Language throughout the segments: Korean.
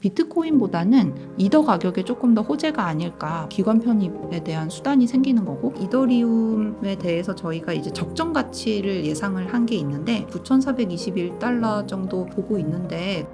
비트코인보다는 이더 가격에 조금 더 호재가 아닐까. 기관 편입에 대한 수단이 생기는 거고, 이더리움에 대해서 저희가 이제 적정 가치를 예상을 한 게 있는데 9,421달러 정도 보고 있는데,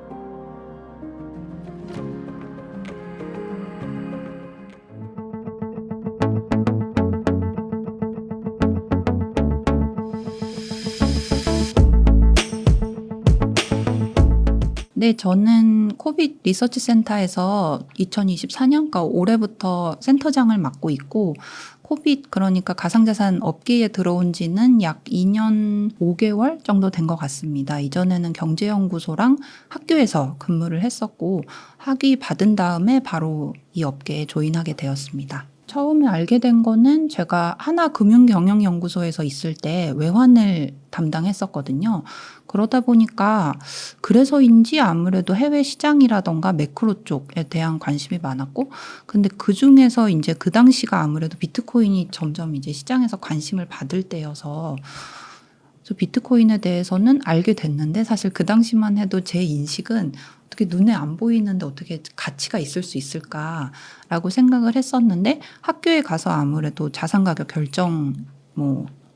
네, 저는 코빗 리서치 센터에서 2024년, 그러니까 올해부터 센터장을 맡고 있고, 코빗, 그러니까 가상자산 업계에 들어온 지는 약 2년 5개월 정도 된 것 같습니다. 이전에는 경제연구소랑 학교에서 근무를 했었고, 학위 받은 다음에 바로 이 업계에 조인하게 되었습니다. 처음에 알게 된 거는 제가 하나금융경영연구소에서 있을 때 외환을 담당했었거든요. 그러다 보니까 그래서인지 아무래도 해외 시장이라던가 매크로 쪽에 대한 관심이 많았고, 근데 그 중에서 이제 그 당시가 아무래도 비트코인이 점점 이제 시장에서 관심을 받을 때여서 비트코인에 대해서는 알게 됐는데, 사실 그 당시만 해도 제 인식은 어떻게 눈에 안 보이는데 어떻게 가치가 있을 수 있을까라고 생각을 했었는데, 학교에 가서 아무래도 자산가격 결정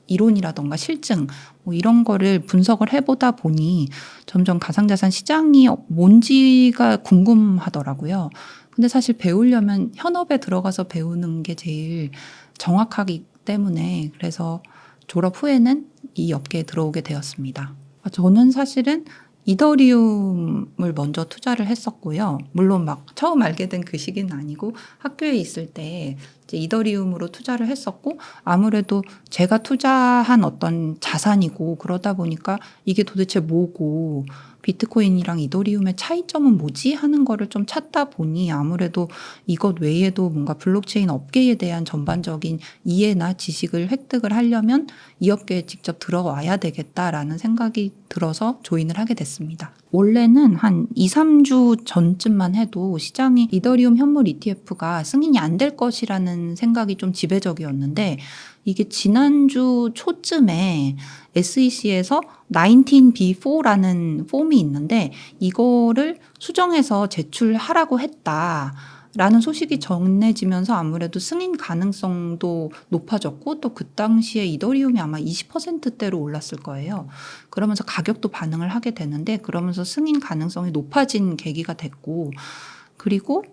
이론이라던가 실증 이런 거를 분석을 해보다 보니 점점 가상자산 시장이 뭔지가 궁금하더라고요. 근데 사실 배우려면 현업에 들어가서 배우는 게 제일 정확하기 때문에, 그래서 졸업 후에는 이 업계에 들어오게 되었습니다. 저는 사실은 이더리움을 먼저 투자를 했었고요. 물론 막 처음 알게 된 그 시기는 아니고 학교에 있을 때 이제 이더리움으로 투자를 했었고, 아무래도 제가 투자한 어떤 자산이고 그러다 보니까 이게 도대체 뭐고 비트코인이랑 이더리움의 차이점은 뭐지 하는 거를 좀 찾다 보니, 아무래도 이것 외에도 뭔가 블록체인 업계에 대한 전반적인 이해나 지식을 획득을 하려면 이 업계에 직접 들어와야 되겠다라는 생각이 들어서 조인을 하게 됐습니다. 원래는 한 2, 3주 전쯤만 해도 시장이 이더리움 현물 ETF가 승인이 안 될 것이라는 생각이 좀 지배적이었는데, 이게 지난주 초쯤에 SEC에서 19B4라는 폼이 있는데 이거를 수정해서 제출하라고 했다라는 소식이 전해지면서 아무래도 승인 가능성도 높아졌고, 또 그 당시에 이더리움이 아마 20%대로 올랐을 거예요. 그러면서 가격도 반응을 하게 되는데, 그러면서 승인 가능성이 높아진 계기가 됐고, 그리고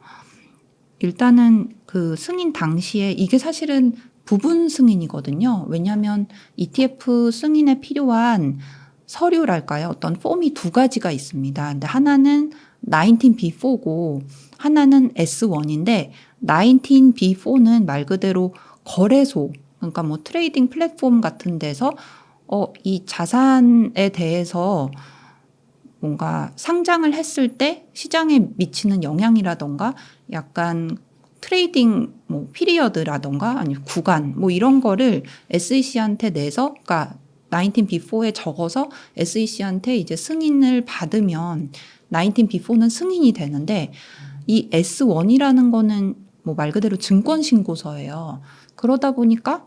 일단은 그 승인 당시에 이게 사실은 부분 승인이거든요. 왜냐하면 ETF 승인에 필요한 서류랄까요? 어떤 폼이 두 가지가 있습니다. 근데 하나는 19B4고 하나는 S1인데, 19B4는 말 그대로 거래소, 그러니까 뭐 트레이딩 플랫폼 같은 데서 이 자산에 대해서 뭔가 상장을 했을 때 시장에 미치는 영향이라던가 약간 트레이딩 피리어드라던가 아니면 구간 이런 거를 SEC한테 내서, 그러니까 19B4에 적어서 SEC한테 이제 승인을 받으면 19B4는 승인이 되는데, 이 S1이라는 거는 말 그대로 증권 신고서예요. 그러다 보니까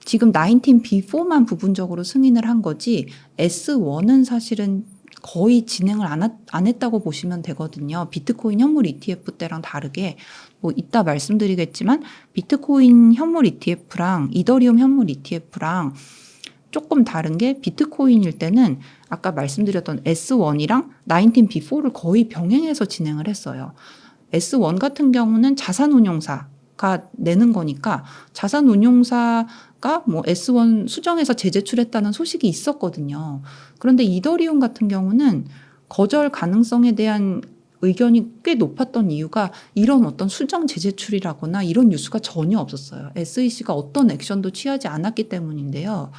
지금 19B4만 부분적으로 승인을 한 거지 S1은 사실은 거의 진행을 안 했다고 보시면 되거든요. 비트코인 현물 ETF 때랑 다르게 이따 말씀드리겠지만, 비트코인 현물 ETF랑 이더리움 현물 ETF랑 조금 다른 게, 비트코인일 때는 아까 말씀드렸던 S1이랑 19B4를 거의 병행해서 진행을 했어요. S1 같은 경우는 자산운용사가 내는 거니까 자산운용사가 S1 수정해서 재제출했다는 소식이 있었거든요. 그런데 이더리움 같은 경우는 거절 가능성에 대한 의견이 꽤 높았던 이유가 이런 어떤 수정 재제출이라거나 이런 뉴스가 전혀 없었어요. SEC가 어떤 액션도 취하지 않았기 때문인데요.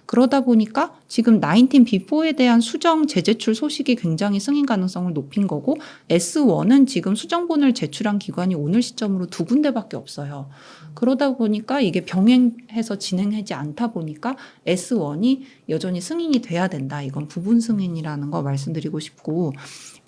그러다 보니까 지금 19B4에 대한 수정 재제출 소식이 굉장히 승인 가능성을 높인 거고, S1은 지금 수정본을 제출한 기관이 오늘 시점으로 2군데밖에 없어요. 그러다 보니까 이게 병행해서 진행하지 않다 보니까 S1이 여전히 승인이 돼야 된다. 이건 부분 승인이라는 거 말씀드리고 싶고,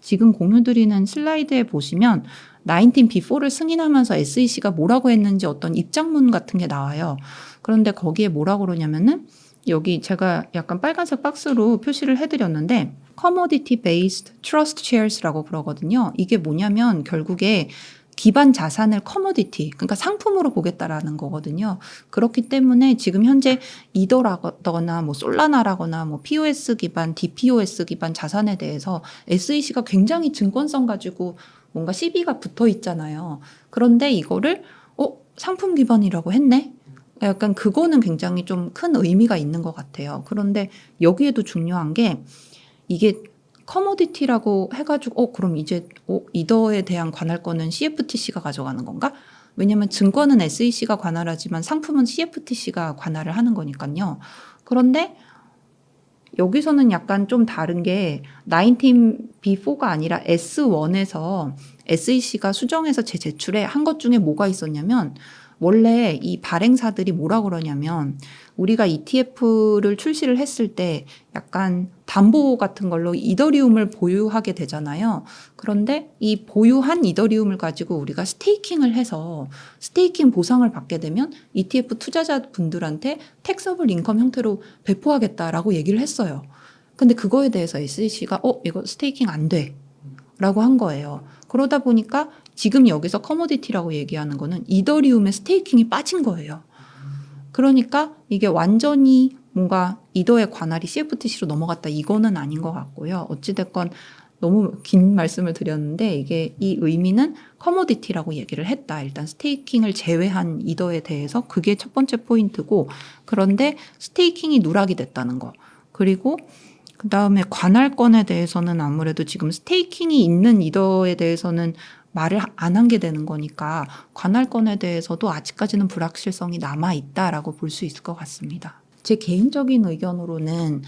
지금 공유드리는 슬라이드에 보시면 19B4를 승인하면서 SEC가 뭐라고 했는지 어떤 입장문 같은 게 나와요. 그런데 거기에 뭐라고 그러냐면은 여기 제가 약간 빨간색 박스로 표시를 해드렸는데 Commodity Based Trust Shares라고 그러거든요. 이게 뭐냐면 결국에 기반 자산을 커머디티, 그러니까 상품으로 보겠다라는 거거든요. 그렇기 때문에 지금 현재 이더라거나 뭐 솔라나라거나 뭐 POS 기반, DPoS 기반 자산에 대해서 SEC가 굉장히 증권성 가지고 뭔가 CB가 붙어 있잖아요. 그런데 이거를 상품 기반이라고 했네? 약간 그거는 굉장히 좀 큰 의미가 있는 것 같아요. 그런데 여기에도 중요한 게 이게 커머디티라고 해가지고 그럼 이제 이더에 대한 관할권은 CFTC가 가져가는 건가? 왜냐하면 증권은 SEC가 관할하지만 상품은 CFTC가 관할을 하는 거니까요. 그런데 여기서는 약간 좀 다른 게 19B4가 아니라 S1에서 SEC가 수정해서 재제출해 한 것 중에 뭐가 있었냐면 원래 이 발행사들이 뭐라 그러냐면 우리가 ETF를 출시를 했을 때 약간 담보 같은 걸로 이더리움을 보유하게 되잖아요. 그런데 이 보유한 이더리움을 가지고 우리가 스테이킹을 해서 스테이킹 보상을 받게 되면 ETF 투자자분들한테 텍서블 인컴 형태로 배포하겠다라고 얘기를 했어요. 근데 그거에 대해서 SEC가 이거 스테이킹 안 돼. 라고 한 거예요. 그러다 보니까 지금 여기서 커머디티라고 얘기하는 거는 이더리움의 스테이킹이 빠진 거예요. 그러니까 이게 완전히 뭔가 이더의 관할이 CFTC로 넘어갔다 이거는 아닌 것 같고요. 어찌됐건 너무 긴 말씀을 드렸는데 이게 이 의미는 커머디티라고 얘기를 했다. 일단 스테이킹을 제외한 이더에 대해서 그게 첫 번째 포인트고, 그런데 스테이킹이 누락이 됐다는 거. 그리고 그 다음에 관할권에 대해서는 아무래도 지금 스테이킹이 있는 이더에 대해서는 말을 안 한 게 되는 거니까 관할권에 대해서도 아직까지는 불확실성이 남아있다라고 볼 수 있을 것 같습니다. 제 개인적인 의견으로는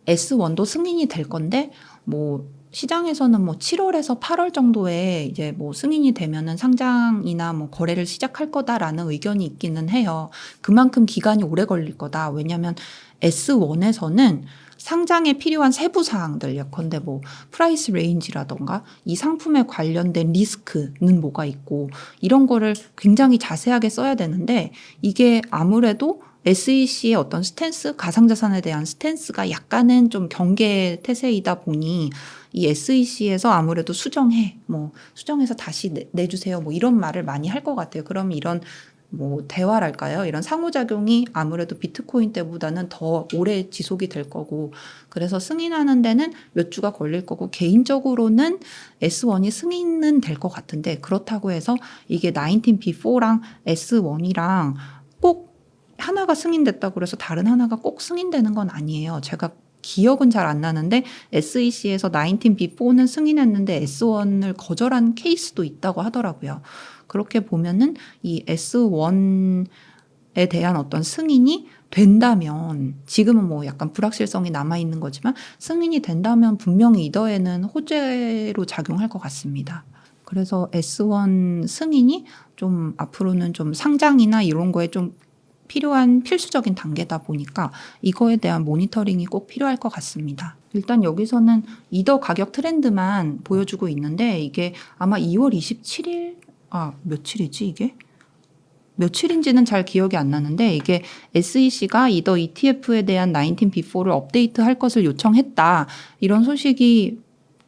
S1도 승인이 될 건데 뭐 시장에서는 뭐 7월에서 8월 정도에 이제 뭐 승인이 되면은 상장이나 뭐 거래를 시작할 거다라는 의견이 있기는 해요. 그만큼 기간이 오래 걸릴 거다. 왜냐하면 S1에서는 상장에 필요한 세부 사항들, 예컨대 뭐 프라이스 레인지라던가 이 상품에 관련된 리스크는 뭐가 있고 이런 거를 굉장히 자세하게 써야 되는데 이게 아무래도 SEC의 어떤 스탠스, 가상자산에 대한 스탠스가 약간은 좀 경계 태세이다 보니 이 SEC에서 아무래도 수정해, 뭐 수정해서 다시 내주세요, 뭐 이런 말을 많이 할 것 같아요. 그럼 이런 뭐 대화랄까요? 이런 상호작용이 아무래도 비트코인 때보다는 더 오래 지속이 될 거고, 그래서 승인하는 데는 몇 주가 걸릴 거고, 개인적으로는 S1이 승인은 될 것 같은데, 그렇다고 해서 이게 19B4랑 S1이랑 꼭 하나가 승인됐다고 해서 다른 하나가 꼭 승인되는 건 아니에요. 제가 기억은 잘 안 나는데 SEC에서 19B4는 승인했는데 S1을 거절한 케이스도 있다고 하더라고요. 그렇게 보면은 이 S1에 대한 어떤 승인이 된다면, 지금은 뭐 약간 불확실성이 남아있는 거지만 승인이 된다면 분명히 이더에는 호재로 작용할 것 같습니다. 그래서 S1 승인이 좀 앞으로는 좀 상장이나 이런 거에 좀 필요한 필수적인 단계다 보니까 이거에 대한 모니터링이 꼭 필요할 것 같습니다. 일단 여기서는 이더 가격 트렌드만 보여주고 있는데 이게 아마 2월 27일, 며칠이지 이게? 며칠인지는 잘 기억이 안 나는데 이게 SEC가 이더 ETF에 대한 19B4를 업데이트할 것을 요청했다. 이런 소식이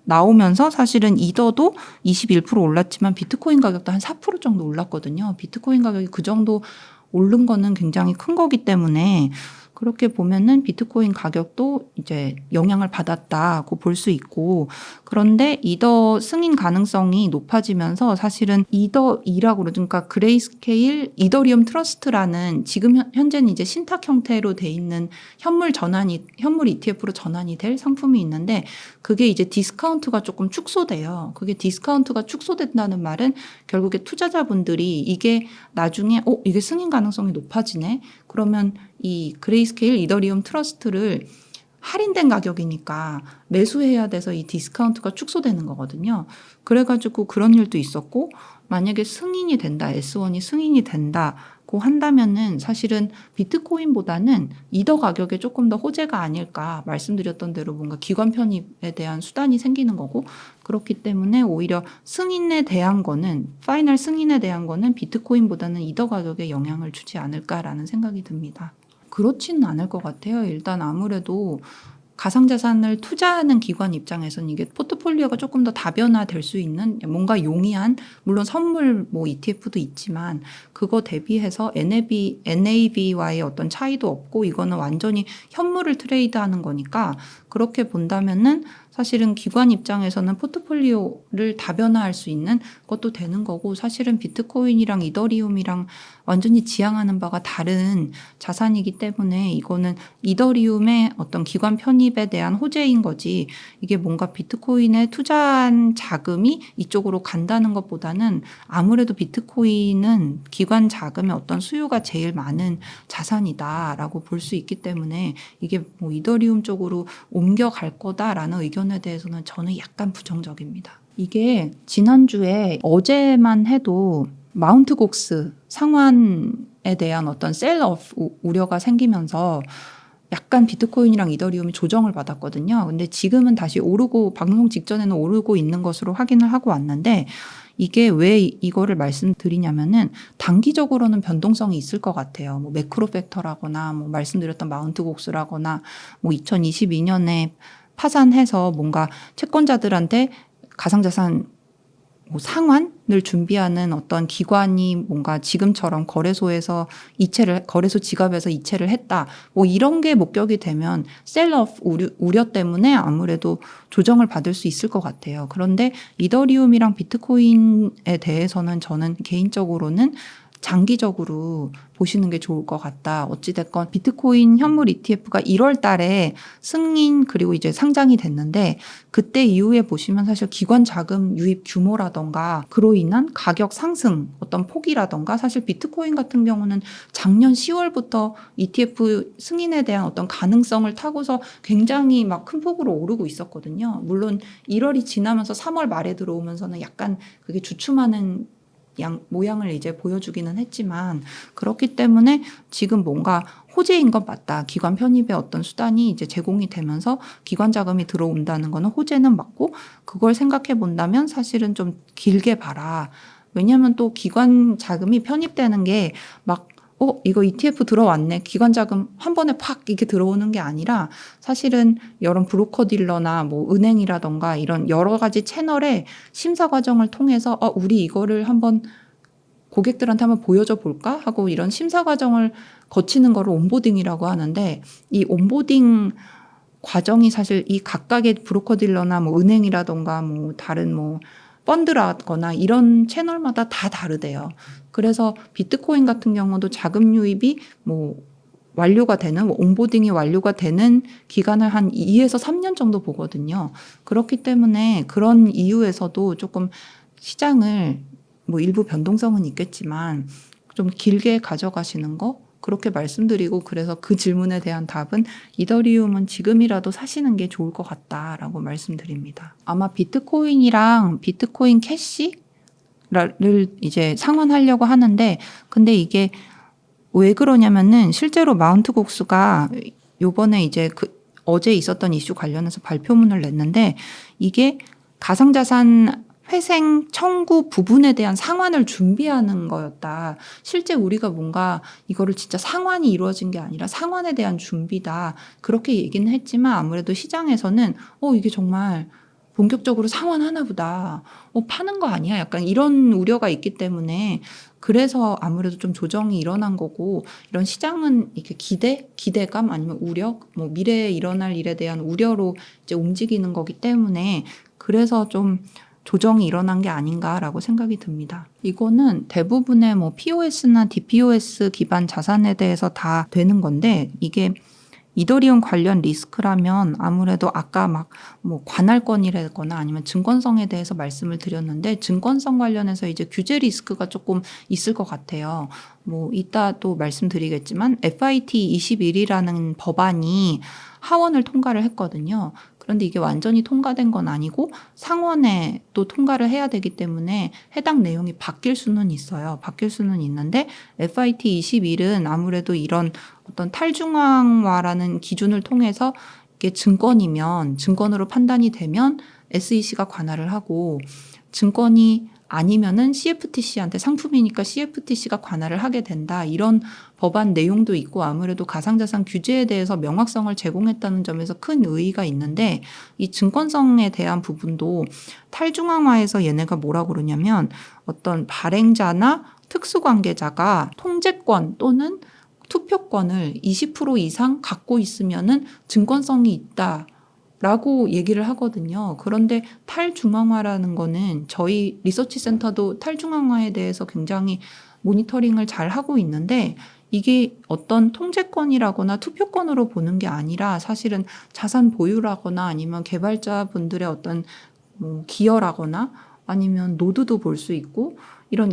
나오면서 사실은 이더도 21% 올랐지만 비트코인 가격도 한 4% 정도 올랐거든요. 비트코인 가격이 그 정도 오른 거는 굉장히 큰 거기 때문에 그렇게 보면은 비트코인 가격도 이제 영향을 받았다고 볼 수 있고, 그런데 이더 승인 가능성이 높아지면서 사실은 이더 2라고 그러니까 그레이스케일 이더리움 트러스트라는 지금 현재는 이제 신탁 형태로 돼 있는 현물 ETF로 전환이 될 상품이 있는데 그게 이제 디스카운트가 조금 축소돼요. 그게 디스카운트가 축소된다는 말은 결국에 투자자분들이 이게 나중에 이게 승인 가능성이 높아지네. 그러면 이 그레이스케일 이더리움 트러스트를 할인된 가격이니까 매수해야 돼서 이 디스카운트가 축소되는 거거든요. 그래가지고 그런 일도 있었고, 만약에 승인이 된다, S1이 승인이 된다고 한다면은 사실은 비트코인보다는 이더 가격에 조금 더 호재가 아닐까, 말씀드렸던 대로 뭔가 기관 편입에 대한 수단이 생기는 거고, 그렇기 때문에 오히려 파이널 승인에 대한 거는 비트코인보다는 이더 가격에 영향을 주지 않을까라는 생각이 듭니다. 그렇지는 않을 것 같아요. 일단 아무래도 가상자산을 투자하는 기관 입장에서는 이게 포트폴리오가 조금 더 다변화될 수 있는 뭔가 용이한, 물론 선물 뭐 ETF도 있지만 그거 대비해서 NAV와의 어떤 차이도 없고 이거는 완전히 현물을 트레이드하는 거니까 그렇게 본다면은 사실은 기관 입장에서는 포트폴리오를 다변화할 수 있는 것도 되는 거고, 사실은 비트코인이랑 이더리움이랑 완전히 지향하는 바가 다른 자산이기 때문에 이거는 이더리움의 어떤 기관 편입에 대한 호재인 거지, 이게 뭔가 비트코인에 투자한 자금이 이쪽으로 간다는 것보다는 아무래도 비트코인은 기관 자금의 어떤 수요가 제일 많은 자산이다라고 볼 수 있기 때문에 이게 뭐 이더리움 쪽으로 옮겨갈 거다라는 의견에 대해서는 저는 약간 부정적입니다. 이게 지난주에 어제만 해도 마운트 곡스 상환에 대한 어떤 셀러프 우려가 생기면서 약간 비트코인이랑 이더리움이 조정을 받았거든요. 근데 지금은 다시 오르고, 방송 직전에는 오르고 있는 것으로 확인을 하고 왔는데, 이게 왜 이거를 말씀드리냐면은 단기적으로는 변동성이 있을 것 같아요. 뭐 매크로 팩터라거나 뭐 말씀드렸던 마운트 곡스라거나 뭐 2022년에 파산해서 뭔가 채권자들한테 가상자산 뭐 상환을 준비하는 어떤 기관이 뭔가 지금처럼 거래소 지갑에서 이체를 했다, 뭐 이런 게 목격이 되면 셀러프 우려 때문에 아무래도 조정을 받을 수 있을 것 같아요. 그런데 이더리움이랑 비트코인에 대해서는 저는 개인적으로는 장기적으로 보시는 게 좋을 것 같다. 어찌됐건 비트코인 현물 ETF가 1월 달에 승인 그리고 이제 상장이 됐는데, 그때 이후에 보시면 사실 기관 자금 유입 규모라던가 그로 인한 가격 상승 어떤 폭이라던가, 사실 비트코인 같은 경우는 작년 10월부터 ETF 승인에 대한 어떤 가능성을 타고서 굉장히 막 큰 폭으로 오르고 있었거든요. 물론 1월이 지나면서 3월 말에 들어오면서는 약간 그게 주춤하는 모양을 이제 보여주기는 했지만, 그렇기 때문에 지금 뭔가 호재인 건 맞다. 기관 편입의 어떤 수단이 이제 제공이 되면서 기관 자금이 들어온다는 거는 호재는 맞고, 그걸 생각해 본다면 사실은 좀 길게 봐라. 왜냐하면 또 기관 자금이 편입되는 게 막 이거 ETF 들어왔네, 기관 자금 한 번에 팍 이렇게 들어오는 게 아니라, 사실은 여러 브로커 딜러나 뭐 은행이라던가 이런 여러 가지 채널의 심사 과정을 통해서 우리 이거를 한번 고객들한테 한번 보여줘 볼까 하고 이런 심사 과정을 거치는 거를 온보딩이라고 하는데, 이 온보딩 과정이 사실 이 각각의 브로커 딜러나 뭐 은행이라던가 뭐 다른 뭐 펀드라거나 이런 채널마다 다 다르대요. 그래서 비트코인 같은 경우도 자금 유입이 뭐 완료가 되는, 온보딩이 완료가 되는 기간을 한 2에서 3년 정도 보거든요. 그렇기 때문에 그런 이유에서도 조금 시장을 뭐 일부 변동성은 있겠지만 좀 길게 가져가시는 거, 그렇게 말씀드리고, 그래서 그 질문에 대한 답은 이더리움은 지금이라도 사시는 게 좋을 것 같다라고 말씀드립니다. 아마 비트코인이랑 비트코인 캐시를 이제 상환하려고 하는데, 근데 이게 왜 그러냐면은 실제로 마운트 곡스가 요번에 이제 어제 있었던 이슈 관련해서 발표문을 냈는데, 이게 가상자산 회생 청구 부분에 대한 상환을 준비하는 거였다. 실제 우리가 뭔가 이거를 진짜 상환이 이루어진 게 아니라 상환에 대한 준비다, 그렇게 얘기는 했지만 아무래도 시장에서는 이게 정말 본격적으로 상환하나 보다, 파는 거 아니야, 약간 이런 우려가 있기 때문에, 그래서 아무래도 좀 조정이 일어난 거고, 이런 시장은 이렇게 기대감 아니면 우려, 뭐 미래에 일어날 일에 대한 우려로 이제 움직이는 거기 때문에, 그래서 좀 조정이 일어난 게 아닌가라고 생각이 듭니다. 이거는 대부분의 뭐 POS나 DPoS 기반 자산에 대해서 다 되는 건데, 이게 이더리움 관련 리스크라면 아무래도 아까 막 뭐 관할권이라거나 아니면 증권성에 대해서 말씀을 드렸는데, 증권성 관련해서 이제 규제 리스크가 조금 있을 것 같아요. 뭐 이따 또 말씀드리겠지만 FIT 21이라는 법안이 하원을 통과를 했거든요. 그런데 이게 완전히 통과된 건 아니고 상원에 또 통과를 해야 되기 때문에 해당 내용이 바뀔 수는 있어요. 바뀔 수는 있는데 FIT 21은 아무래도 이런 어떤 탈중앙화라는 기준을 통해서 이게 증권이면, 증권으로 판단이 되면 SEC가 관할을 하고, 증권이 아니면은 CFTC한테 상품이니까 CFTC가 관할을 하게 된다. 이런 법안 내용도 있고 아무래도 가상자산 규제에 대해서 명확성을 제공했다는 점에서 큰 의의가 있는데 이 증권성에 대한 부분도 탈중앙화에서 얘네가 뭐라고 그러냐면 어떤 발행자나 특수관계자가 통제권 또는 투표권을 20% 이상 갖고 있으면은 증권성이 있다. 라고 얘기를 하거든요. 그런데 탈중앙화라는 거는 저희 리서치 센터도 탈중앙화에 대해서 굉장히 모니터링을 잘 하고 있는데 이게 어떤 통제권이라거나 투표권으로 보는 게 아니라 사실은 자산 보유라거나 아니면 개발자분들의 어떤 뭐 기여라거나 아니면 노드도 볼 수 있고 이런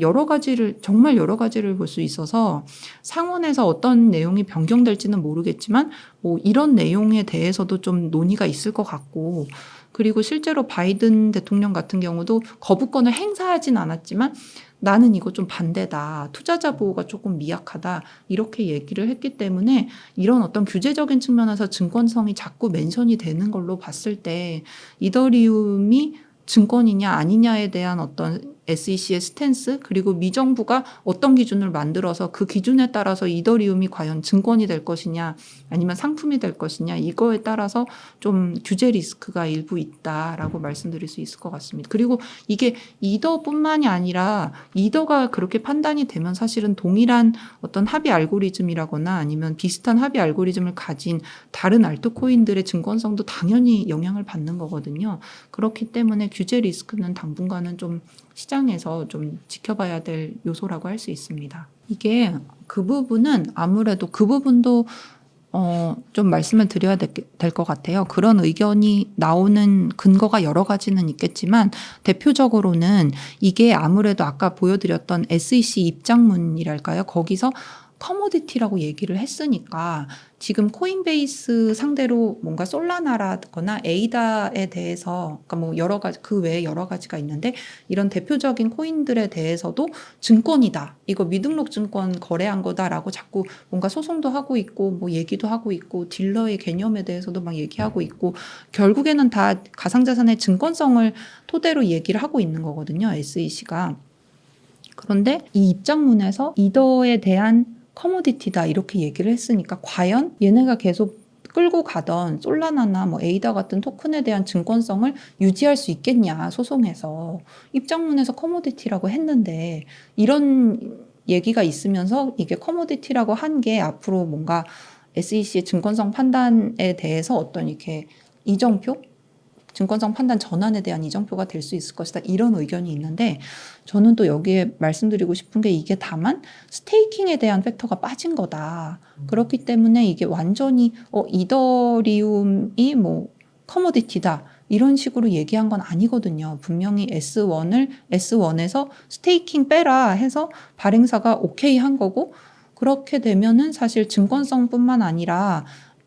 정말 여러 가지를 볼 수 있어서 상원에서 어떤 내용이 변경될지는 모르겠지만 뭐 이런 내용에 대해서도 좀 논의가 있을 것 같고 그리고 실제로 바이든 대통령 같은 경우도 거부권을 행사하진 않았지만 나는 이거 좀 반대다. 투자자 보호가 조금 미약하다. 이렇게 얘기를 했기 때문에 이런 어떤 규제적인 측면에서 증권성이 자꾸 멘션이 되는 걸로 봤을 때 이더리움이 증권이냐 아니냐에 대한 어떤 SEC의 스탠스 그리고 미정부가 어떤 기준을 만들어서 그 기준에 따라서 이더리움이 과연 증권이 될 것이냐 아니면 상품이 될 것이냐 이거에 따라서 좀 규제 리스크가 일부 있다라고 말씀드릴 수 있을 것 같습니다. 그리고 이게 이더뿐만이 아니라 이더가 그렇게 판단이 되면 사실은 동일한 어떤 합의 알고리즘이라거나 아니면 비슷한 합의 알고리즘을 가진 다른 알트코인들의 증권성도 당연히 영향을 받는 거거든요. 그렇기 때문에 규제 리스크는 당분간은 좀 시장에서 좀 지켜봐야 될 요소라고 할 수 있습니다. 이게 그 부분은 아무래도 그 부분도 좀 말씀을 드려야 될 것 같아요. 그런 의견이 나오는 근거가 여러 가지는 있겠지만 대표적으로는 이게 아무래도 아까 보여드렸던 SEC 입장문이랄까요? 거기서 커모디티라고 얘기를 했으니까 지금 코인베이스 상대로 뭔가 솔라나라거나 에이다에 대해서 그러니까 뭐 여러 가지 그 외에 여러 가지가 있는데 이런 대표적인 코인들에 대해서도 증권이다. 이거 미등록 증권 거래한 거다라고 자꾸 뭔가 소송도 하고 있고 뭐 얘기도 하고 있고 딜러의 개념에 대해서도 막 얘기하고 있고 결국에는 다 가상자산의 증권성을 토대로 얘기를 하고 있는 거거든요. SEC가. 그런데 이 입장문에서 이더에 대한 커모디티다 이렇게 얘기를 했으니까 과연 얘네가 계속 끌고 가던 솔라나나 뭐 에이다 같은 토큰에 대한 증권성을 유지할 수 있겠냐 소송에서 입장문에서 커모디티라고 했는데 이런 얘기가 있으면서 이게 커모디티라고 한 게 앞으로 뭔가 SEC의 증권성 판단에 대해서 어떤 이렇게 이정표 증권성 판단 전환에 대한 이정표가 될 수 있을 것이다. 이런 의견이 있는데 저는 또 여기에 말씀드리고 싶은 게 이게 다만 스테이킹에 대한 팩터가 빠진 거다. 그렇기 때문에 이게 완전히 이더리움이 뭐 커모디티다. 이런 식으로 얘기한 건 아니거든요. 분명히 S1에서 스테이킹 빼라 해서 발행사가 오케이 한 거고 그렇게 되면은 사실 증권성뿐만 아니라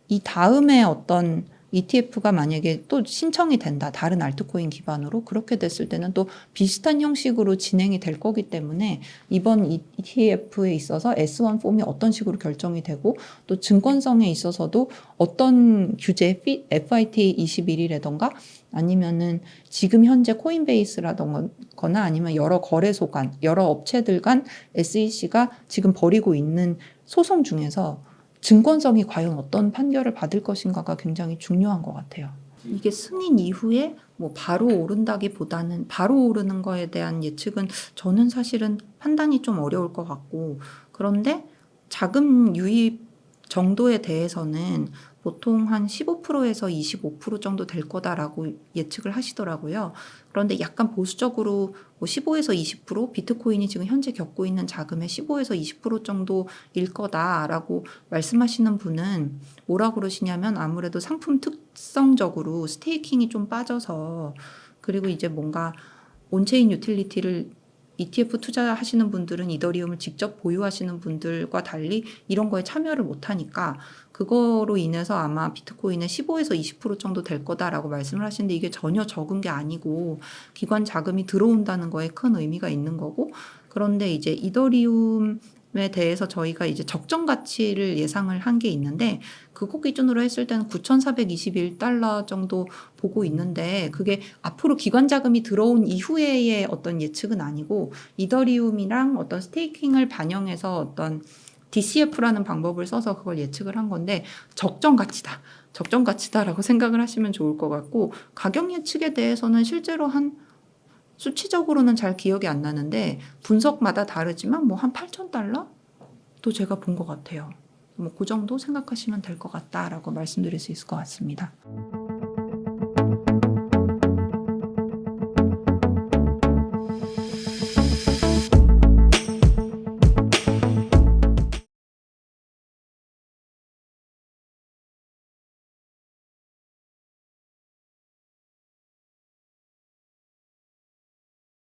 이 다음에 어떤 ETF가 만약에 또 신청이 된다. 다른 알트코인 기반으로. 그렇게 됐을 때는 또 비슷한 형식으로 진행이 될 거기 때문에 이번 ETF에 있어서 S1 폼이 어떤 식으로 결정이 되고 또 증권성에 있어서도 어떤 규제, FIT 21이라던가 아니면은 지금 현재 코인베이스라던가 아니면 여러 거래소 간, 여러 업체들 간 SEC가 지금 벌이고 있는 소송 중에서 증권성이 과연 어떤 판결을 받을 것인가가 굉장히 중요한 것 같아요. 이게 승인 이후에 뭐 바로 오른다기보다는 바로 오르는 거에 대한 예측은 저는 사실은 판단이 좀 어려울 것 같고 그런데 자금 유입 정도에 대해서는 보통 한 15%에서 25% 정도 될 거다라고 예측을 하시더라고요. 그런데 약간 보수적으로 뭐 15에서 20% 비트코인이 지금 현재 겪고 있는 자금의 15에서 20% 정도일 거다라고 말씀하시는 분은 뭐라 그러시냐면 아무래도 상품 특성적으로 스테이킹이 좀 빠져서 그리고 이제 뭔가 온체인 유틸리티를 ETF 투자하시는 분들은 이더리움을 직접 보유하시는 분들과 달리 이런 거에 참여를 못하니까 그거로 인해서 아마 비트코인은 15에서 20% 정도 될 거다라고 말씀을 하시는데 이게 전혀 적은 게 아니고 기관 자금이 들어온다는 거에 큰 의미가 있는 거고 그런데 이제 이더리움의 대해서 저희가 이제 적정 가치를 예상을 한 게 있는데 그거 기준으로 했을 때는 9,421달러 정도 보고 있는데 그게 앞으로 기관 자금이 들어온 이후에의 어떤 예측은 아니고 이더리움이랑 어떤 스테이킹을 반영해서 어떤 DCF라는 방법을 써서 그걸 예측을 한 건데 적정 가치다라고 생각을 하시면 좋을 것 같고 가격 예측에 대해서는 실제로 한 수치적으로는 잘 기억이 안 나는데 분석마다 다르지만 뭐 한 8,000달러? 또 제가 본 것 같아요. 뭐 그 정도 생각하시면 될 것 같다라고 말씀드릴 수 있을 것 같습니다.